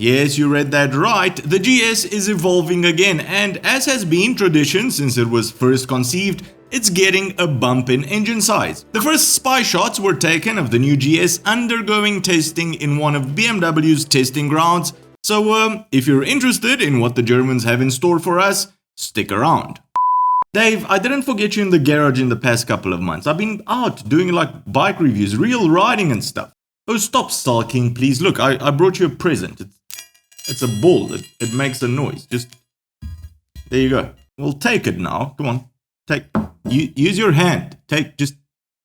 Yes, you read that right. The GS is evolving again, and as has been tradition since it was first conceived, it's getting a bump in engine size. The first spy shots were taken of the new GS undergoing testing in one of BMW's testing grounds, so if you're interested in what the Germans have in store for us, stick around. Dave, I didn't forget you in the garage in the past couple of months. I've been out doing like bike reviews, real riding and stuff. Oh, stop sulking, please. Look, I brought you a present. It's a ball. It makes a noise. Just, there you go. Well, take it now. Come on. Use your hand. Just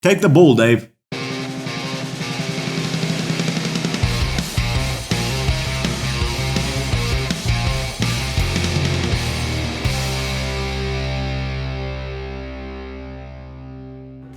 take the ball, Dave.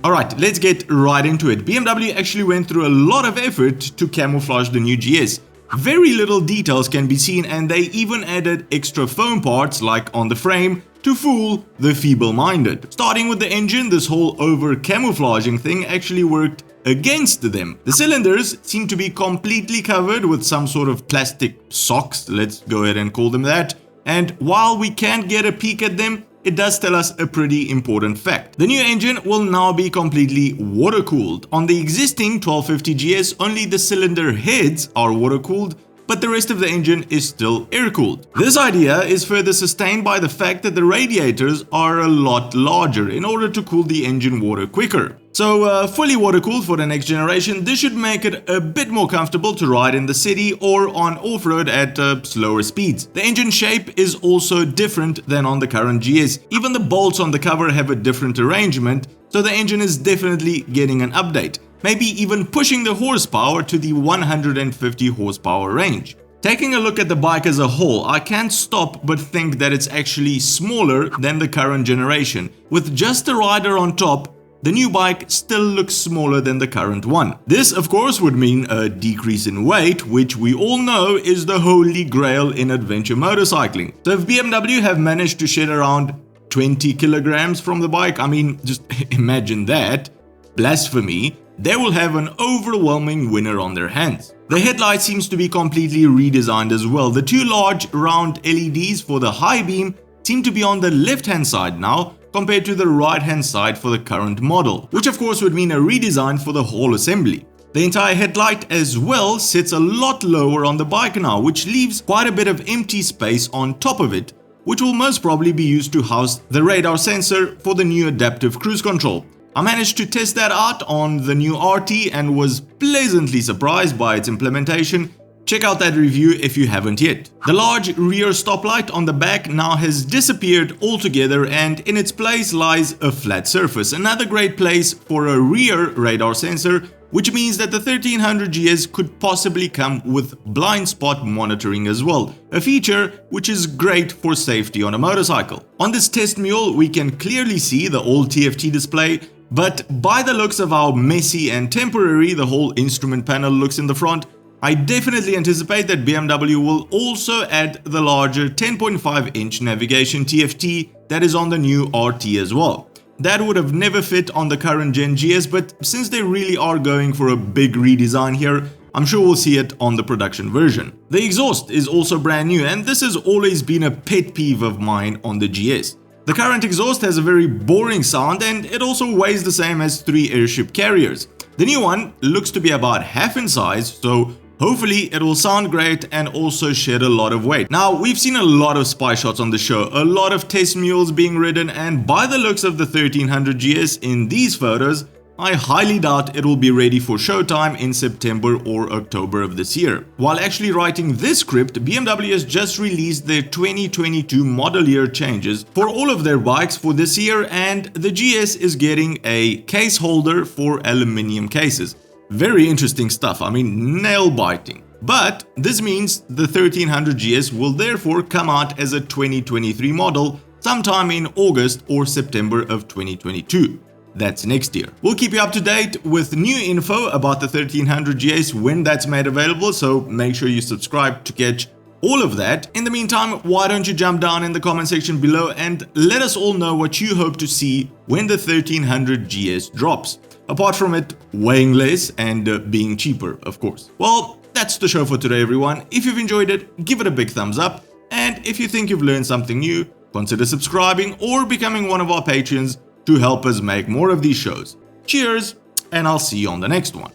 Alright, let's get right into it. BMW actually went through a lot of effort to camouflage the new GS. Very little details can be seen, and they even added extra foam parts like on the frame to fool the feeble-minded. Starting with the engine, this whole over-camouflaging thing actually worked against them. The cylinders seem to be completely covered with some sort of plastic socks, let's go ahead and call them that, and while we can't get a peek at them, it does tell us a pretty important fact. The new engine will now be completely water-cooled. On the existing 1250 GS, only the cylinder heads are water-cooled, but the rest of the engine is still air-cooled. This idea is further sustained by the fact that the radiators are a lot larger in order to cool the engine water quicker. So fully water-cooled for the next generation, this should make it a bit more comfortable to ride in the city or on off-road at slower speeds. The engine shape is also different than on the current GS. Even the bolts on the cover have a different arrangement, so the engine is definitely getting an update. Maybe even pushing the horsepower to the 150 horsepower range. Taking a look at the bike as a whole, I can't stop but think that it's actually smaller than the current generation. With just the rider on top, the new bike still looks smaller than the current one. This, of course, would mean a decrease in weight, which we all know is the holy grail in adventure motorcycling. So if BMW have managed to shed around 20 kilograms from the bike, I mean, just imagine that. Blasphemy. They will have an overwhelming winner on their hands. The headlight seems to be completely redesigned as well. The two large round LEDs for the high beam seem to be on the left-hand side now, compared to the right-hand side for the current model, which of course would mean a redesign for the whole assembly. The entire headlight as well sits a lot lower on the bike now, which leaves quite a bit of empty space on top of it, which will most probably be used to house the radar sensor for the new adaptive cruise control. I managed to test that out on the new RT and was pleasantly surprised by its implementation. Check out that review if you haven't yet. The large rear stoplight on the back now has disappeared altogether, and in its place lies a flat surface. Another great place for a rear radar sensor, which means that the 1300 GS could possibly come with blind spot monitoring as well, a feature which is great for safety on a motorcycle. On this test mule, we can clearly see the old TFT display, but by the looks of how messy and temporary the whole instrument panel looks in the front, I definitely anticipate that BMW will also add the larger 10.5-inch navigation TFT that is on the new RT as well. That would have never fit on the current Gen GS, but since they really are going for a big redesign here, I'm sure we'll see it on the production version. The exhaust is also brand new, and this has always been a pet peeve of mine on the GS. The current exhaust has a very boring sound, and it also weighs the same as 3 airship carriers. The new one looks to be about half in size, so hopefully it will sound great and also shed a lot of weight. Now, we've seen a lot of spy shots on the show, a lot of test mules being ridden, and by the looks of the 1300 GS in these photos, I highly doubt it will be ready for showtime in September or October of this year. While actually writing this script, BMW has just released their 2022 model year changes for all of their bikes for this year, and the GS is getting a case holder for aluminium cases. Very interesting stuff, I mean, nail-biting. But this means the 1300 GS will therefore come out as a 2023 model sometime in August or September of 2022. That's next year. We'll keep you up to date with new info about the 1300 GS when that's made available, so make sure you subscribe to catch all of that. In the meantime, why don't you jump down in the comment section below and let us all know what you hope to see when the 1300 GS drops. Apart from it weighing less and being cheaper, of course. Well, that's the show for today, everyone. If you've enjoyed it, give it a big thumbs up. And if you think you've learned something new, consider subscribing or becoming one of our patrons to help us make more of these shows. Cheers, and I'll see you on the next one.